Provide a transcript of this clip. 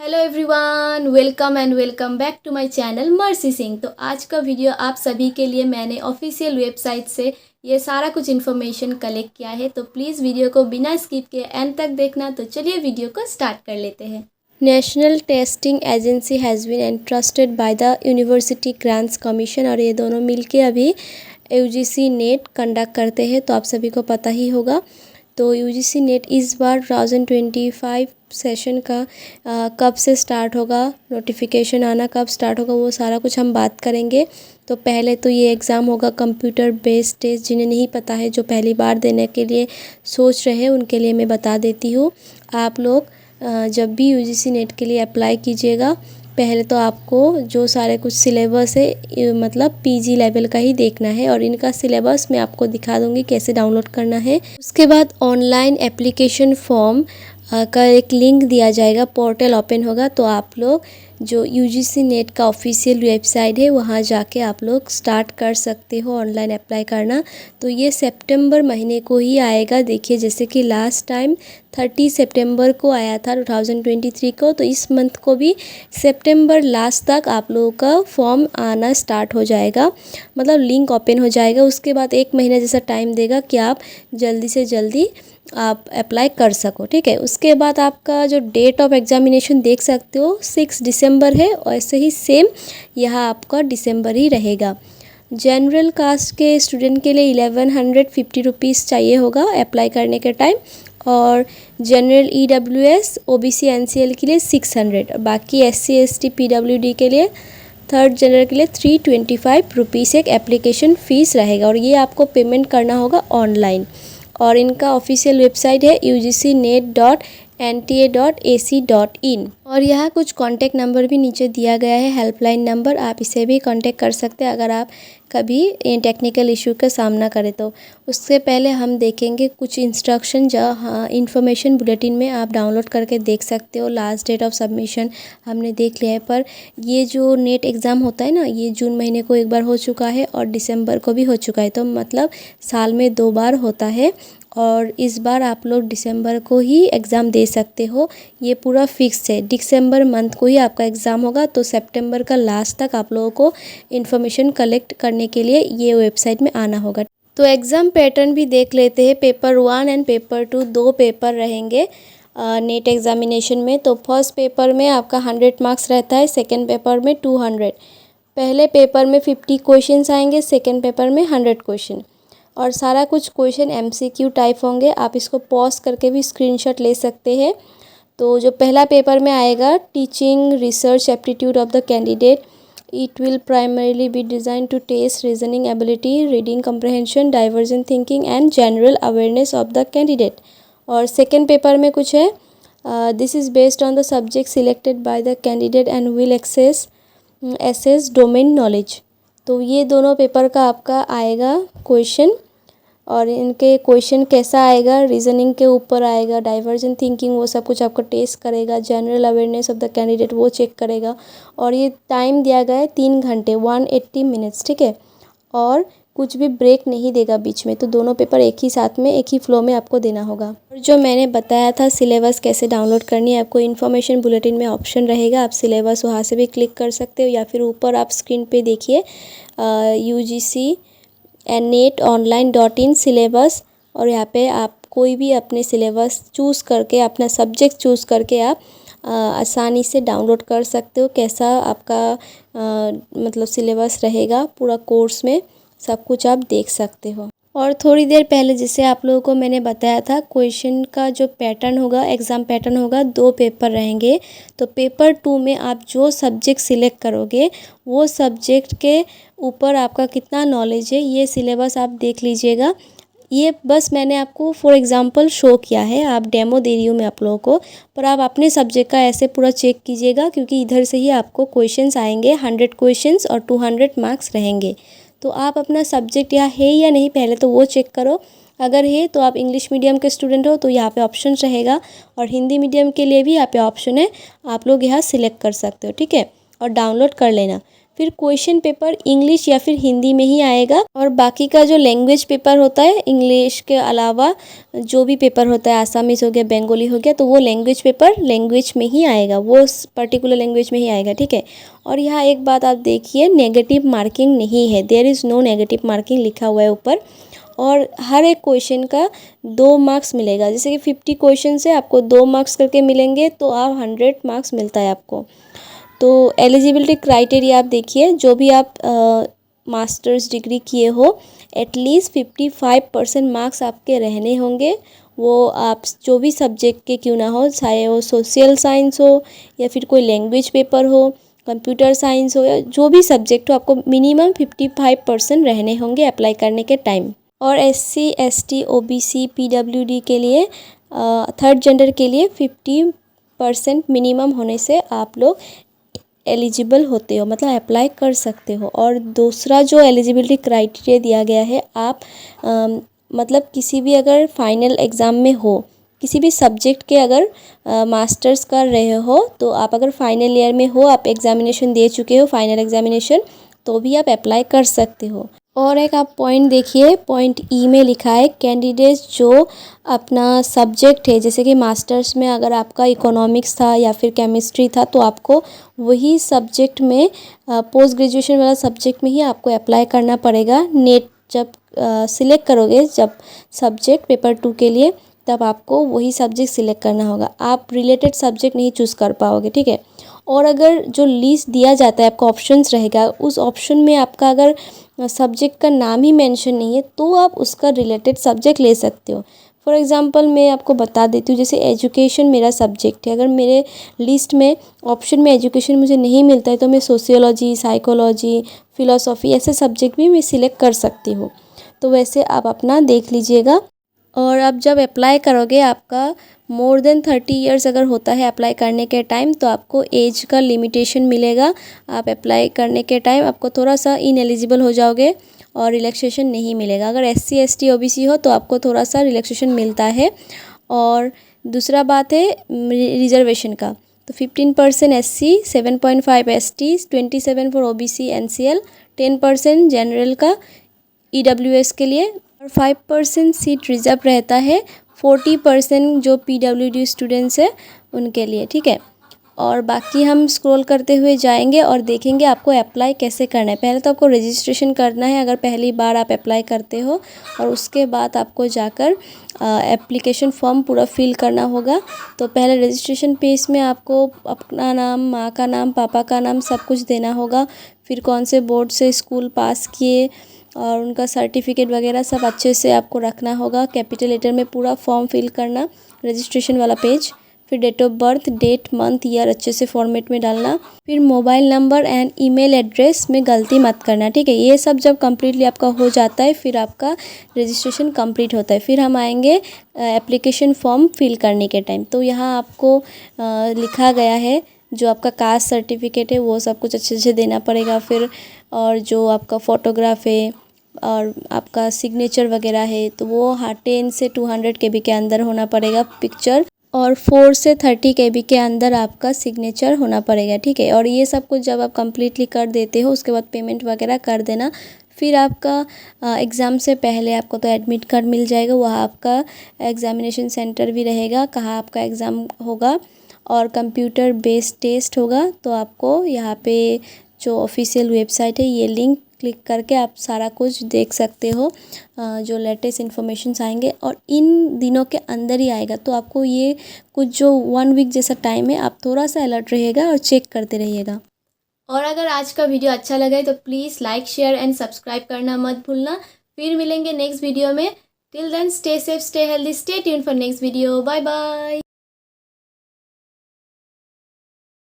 Hello everyone, welcome and welcome back to my channel Mercy Singh. तो आज का video आप सभी के लिए मैंने ऑफिशियल वेबसाइट से ये सारा कुछ इन्फॉर्मेशन कलेक्ट किया है, तो प्लीज़ वीडियो को बिना स्किप किए एंड तक देखना। तो चलिए वीडियो को स्टार्ट कर लेते हैं। National Testing Agency has been entrusted by the University Grants Commission, और ये दोनों मिलके अभी यूजीसी नेट कंडक्ट करते हैं, तो आप सभी को पता ही होगा। तो यूजीसी नेट इस बार 2025 सेशन का कब से स्टार्ट होगा, नोटिफिकेशन आना कब स्टार्ट होगा, वो सारा कुछ हम बात करेंगे। तो पहले तो ये एग्ज़ाम होगा कंप्यूटर बेस्ड टेस्ट। जिन्हें नहीं पता है, जो पहली बार देने के लिए सोच रहे हैं, उनके लिए मैं बता देती हूँ। आप लोग जब भी यूजीसी नेट के लिए अप्लाई कीजिएगा, पहले तो आपको जो सारे कुछ सिलेबस है मतलब पीजी लेवल का ही देखना है, और इनका सिलेबस मैं आपको दिखा दूंगी कैसे डाउनलोड करना है। उसके बाद ऑनलाइन एप्लीकेशन फॉर्म का एक लिंक दिया जाएगा, पोर्टल ओपन होगा, तो आप लोग जो यूजीसी नेट का ऑफिशियल वेबसाइट है वहाँ जाके आप लोग स्टार्ट कर सकते हो ऑनलाइन अप्लाई करना। तो ये सितंबर महीने को ही आएगा। देखिए, जैसे कि लास्ट टाइम 30 सितंबर को आया था 2023 को, तो इस मंथ को भी सितंबर लास्ट तक आप लोगों का फॉर्म आना स्टार्ट हो जाएगा, मतलब लिंक ओपन हो जाएगा। उसके बाद एक महीना जैसा टाइम देगा कि आप जल्दी से जल्दी आप अप्लाई कर सको, ठीक है। उसके बाद आपका जो डेट ऑफ एग्जामिनेशन देख सकते हो 6 दिसंबर है, और ऐसे ही सेम यहाँ आपका दिसंबर ही रहेगा। जनरल कास्ट के स्टूडेंट के लिए 1150 रुपीज़ चाहिए होगा अप्लाई करने के टाइम, और जनरल ईडब्ल्यूएस ओबीसी एनसीएल के लिए 600, बाकी एससी एसटी पीडब्ल्यूडी के लिए थर्ड जनरल के लिए 325 रुपीज़ एक एप्लीकेशन फ़ीस रहेगा, और ये आपको पेमेंट करना होगा ऑनलाइन। और इनका ऑफिशियल वेबसाइट है ugcnet.nta.ac.in, और यहाँ कुछ कॉन्टैक्ट नंबर भी नीचे दिया गया है, हेल्पलाइन नंबर, आप इसे भी कॉन्टैक्ट कर सकते हैं अगर आप कभी टेक्निकल इशू का सामना करें तो। उससे पहले हम देखेंगे कुछ इंस्ट्रक्शन जो इन्फॉर्मेशन बुलेटिन में आप डाउनलोड करके देख सकते हो। लास्ट डेट ऑफ सबमिशन हमने देख लिया है, पर ये जो नेट एग्ज़ाम होता है ना, ये जून महीने को एक बार हो चुका है और दिसंबर को भी हो चुका है, तो मतलब साल में 2 बार होता है, और इस बार आप लोग दिसंबर को ही एग्ज़ाम दे सकते हो। ये पूरा फिक्स है, दिसंबर मंथ को ही आपका एग्ज़ाम होगा। तो सितंबर का लास्ट तक आप लोगों को इन्फॉर्मेशन कलेक्ट करने के लिए ये वेबसाइट में आना होगा। तो एग्ज़ाम पैटर्न भी देख लेते हैं। पेपर 1 एंड पेपर 2 दो पेपर रहेंगे नेट एग्ज़ामिनेशन में। तो फर्स्ट पेपर में आपका 100 मार्क्स रहता है, सेकेंड पेपर में 200। पहले पेपर में 50 क्वेश्चन आएंगे, सेकेंड पेपर में 100 क्वेश्चन, और सारा कुछ क्वेश्चन एमसीक्यू टाइप होंगे। आप इसको पॉज करके भी स्क्रीनशॉट ले सकते हैं। तो जो पहला पेपर में आएगा, teaching research aptitude of the candidate, it will primarily be design to test reasoning ability, reading comprehension, divergent thinking and general awareness of the candidate. और सेकेंड पेपर में कुछ है, this is based on the subject selected by the candidate and will assess domain knowledge. तो ये दोनों paper का आपका आएगा क्वेश्चन, और इनके क्वेश्चन कैसा आएगा, रीजनिंग के ऊपर आएगा, डाइवर्जेंट थिंकिंग वो सब कुछ आपको टेस्ट करेगा, general awareness of the candidate वो चेक करेगा। और ये टाइम दिया गया है 3 घंटे 180 मिनट्स, ठीक है, और कुछ भी ब्रेक नहीं देगा बीच में। तो दोनों पेपर एक ही साथ में एक ही फ्लो में आपको देना होगा। और जो मैंने बताया था सिलेबस कैसे डाउनलोड करनी है, आपको इन्फॉर्मेशन बुलेटिन में ऑप्शन रहेगा, आप सिलेबस वहाँ से भी क्लिक कर सकते हो, या फिर ऊपर आप स्क्रीन पे देखिए ugcnet.online.in सिलेबस, और यहाँ पे आप कोई भी अपने सिलेबस चूज़ करके, अपना सब्जेक्ट चूज़ करके आप आसानी से डाउनलोड कर सकते हो। कैसा आपका मतलब सिलेबस रहेगा पूरा कोर्स में, सब कुछ आप देख सकते हो। और थोड़ी देर पहले जैसे आप लोगों को मैंने बताया था, क्वेश्चन का जो पैटर्न होगा, एग्ज़ाम पैटर्न होगा, 2 पेपर रहेंगे। तो पेपर 2 में आप जो सब्जेक्ट सिलेक्ट करोगे, वो सब्जेक्ट के ऊपर आपका कितना नॉलेज है, ये सिलेबस आप देख लीजिएगा। ये बस मैंने आपको फॉर एग्ज़ाम्पल शो किया है, आप डेमो दे रही हूँ मैं आप लोगों को, पर आप अपने सब्जेक्ट का ऐसे पूरा चेक कीजिएगा, क्योंकि इधर से ही आपको क्वेश्चंस आएंगे, 100 क्वेश्चंस और 200 मार्क्स रहेंगे। तो आप अपना सब्जेक्ट यहाँ है या नहीं, पहले तो वो चेक करो। अगर है तो आप इंग्लिश मीडियम के स्टूडेंट हो तो यहाँ पे ऑप्शन रहेगा, और हिंदी मीडियम के लिए भी यहाँ पे ऑप्शन है, आप लोग यहाँ सिलेक्ट कर सकते हो, ठीक है, और डाउनलोड कर लेना। फिर क्वेश्चन पेपर इंग्लिश या फिर हिंदी में ही आएगा, और बाकी का जो लैंग्वेज पेपर होता है इंग्लिश के अलावा जो भी पेपर होता है, आसामीज हो गया, बंगाली हो गया, तो वो लैंग्वेज पेपर लैंग्वेज में ही आएगा, वो पर्टिकुलर लैंग्वेज में ही आएगा, ठीक है। और यहाँ एक बात आप देखिए, नेगेटिव मार्किंग नहीं है, there is no negative marking लिखा हुआ है ऊपर। और हर एक क्वेश्चन का 2 मार्क्स मिलेगा, जैसे कि 50 क्वेश्चन से आपको 2 मार्क्स करके मिलेंगे, तो आप 100 मार्क्स मिलता है आपको। तो एलिजिबिलिटी क्राइटेरिया आप देखिए, जो भी आप मास्टर्स डिग्री किए हो, एटलीस्ट 55% मार्क्स आपके रहने होंगे। वो आप जो भी सब्जेक्ट के क्यों ना हो, चाहे वो सोशल साइंस हो या फिर कोई लैंग्वेज पेपर हो, कंप्यूटर साइंस हो, या जो भी सब्जेक्ट हो, आपको मिनिमम 55% रहने होंगे अप्लाई करने के टाइम। और SC ST OBC PWD के लिए, थर्ड जेंडर के लिए 50% मिनिमम होने से आप लोग एलिजिबल होते हो, मतलब अप्लाई कर सकते हो। और दूसरा जो एलिजिबिलिटी क्राइटेरिया दिया गया है, आप मतलब किसी भी अगर फाइनल एग्ज़ाम में हो, किसी भी सब्जेक्ट के अगर मास्टर्स कर रहे हो, तो आप अगर फाइनल ईयर में हो, आप एग्ज़ामिनेशन दे चुके हो, फाइनल एग्ज़ामिनेशन, तो भी आप अप्लाई कर सकते हो। और एक आप पॉइंट देखिए, पॉइंट ई में लिखा है, कैंडिडेट्स जो अपना सब्जेक्ट है, जैसे कि मास्टर्स में अगर आपका इकोनॉमिक्स था या फिर केमिस्ट्री था, तो आपको वही सब्जेक्ट में, पोस्ट ग्रेजुएशन वाला सब्जेक्ट में ही आपको अप्लाई करना पड़ेगा। नेट जब सिलेक्ट करोगे, जब सब्जेक्ट पेपर 2 के लिए, तब आपको वही सब्जेक्ट सिलेक्ट करना होगा, आप रिलेटेड सब्जेक्ट नहीं चूज़ कर पाओगे, ठीक है। और अगर जो लिस्ट दिया जाता है, आपको ऑप्शंस रहेगा, उस ऑप्शन में आपका अगर सब्जेक्ट का नाम ही मेंशन नहीं है, तो आप उसका रिलेटेड सब्जेक्ट ले सकते हो। फॉर एग्जांपल मैं आपको बता देती हूँ, जैसे एजुकेशन मेरा सब्जेक्ट है, अगर मेरे लिस्ट में ऑप्शन में एजुकेशन मुझे नहीं मिलता है, तो मैं सोशियोलॉजी, साइकोलॉजी, फिलोसॉफी ऐसे सब्जेक्ट भी मैं सिलेक्ट कर सकती हूँ। तो वैसे आप अपना देख लीजिएगा। और अब जब अप्लाई करोगे, आपका मोर देन 30 ईयर्स अगर होता है अप्लाई करने के टाइम, तो आपको एज का लिमिटेशन मिलेगा। आप अप्लाई करने के टाइम आपको थोड़ा सा इनएलिजिबल हो जाओगे और रिलैक्सेशन नहीं मिलेगा। अगर SC ST OBC हो, तो आपको थोड़ा सा रिलैक्सेशन मिलता है। और दूसरा बात है रिजर्वेशन का, तो 15% SC, 7.5 ST, 27 for OBC NCL, 10% general का EWS के लिए, और 5% सीट रिजर्व रहता है 40% जो PWD स्टूडेंट्स है उनके लिए, ठीक है। और बाकी हम स्क्रॉल करते हुए जाएंगे और देखेंगे आपको अप्लाई कैसे करना है। पहले तो आपको रजिस्ट्रेशन करना है अगर पहली बार आप अप्लाई करते हो, और उसके बाद आपको जाकर एप्लीकेशन फॉर्म पूरा फिल करना होगा। तो पहले रजिस्ट्रेशन पेज में आपको अपना नाम, माँ का नाम, पापा का नाम सब कुछ देना होगा, फिर कौन से बोर्ड से स्कूल पास किए और उनका सर्टिफिकेट वगैरह सब अच्छे से आपको रखना होगा। कैपिटल लेटर में पूरा फॉर्म फिल करना, रजिस्ट्रेशन वाला पेज, फिर date of birth, date, month, year अच्छे से फॉर्मेट में डालना, फिर mobile number and email address में गलती मत करना, ठीक है। ये सब जब कम्प्लीटली आपका हो जाता है, फिर आपका रजिस्ट्रेशन कंप्लीट होता है। फिर हम आएंगे एप्लीकेशन फॉर्म फिल करने के टाइम। तो यहाँ आपको लिखा गया है जो आपका कास्ट सर्टिफिकेट है वो सब कुछ अच्छे से देना पड़ेगा। फिर और जो आपका फ़ोटोग्राफ है और आपका सिग्नेचर वगैरह है, तो वो 10 से 200 KB के अंदर होना पड़ेगा पिक्चर, और 4 से 30 KB के अंदर आपका सिग्नेचर होना पड़ेगा, ठीक है। और ये सब कुछ जब आप कम्प्लीटली कर देते हो, उसके बाद पेमेंट वगैरह कर देना। फिर आपका एग्ज़ाम से पहले आपको तो एडमिट कार्ड मिल जाएगा, वहाँ आपका एग्ज़ामिनेशन सेंटर भी रहेगा, कहाँ आपका एग्ज़ाम होगा, और कंप्यूटर बेस्ड टेस्ट होगा। तो आपको यहाँ पे जो ऑफिशियल वेबसाइट है, ये लिंक क्लिक करके आप सारा कुछ देख सकते हो, जो लेटेस्ट इन्फॉर्मेशंस आएंगे, और इन दिनों के अंदर ही आएगा। तो आपको ये कुछ जो 1 वीक जैसा टाइम है, आप थोड़ा सा अलर्ट रहिएगा और चेक करते रहिएगा। और अगर आज का वीडियो अच्छा लगा है तो please like, share and subscribe करना मत भूलना। फिर मिलेंगे नेक्स्ट वीडियो में। Till then stay safe, stay healthy, stay tune for next video. Bye bye.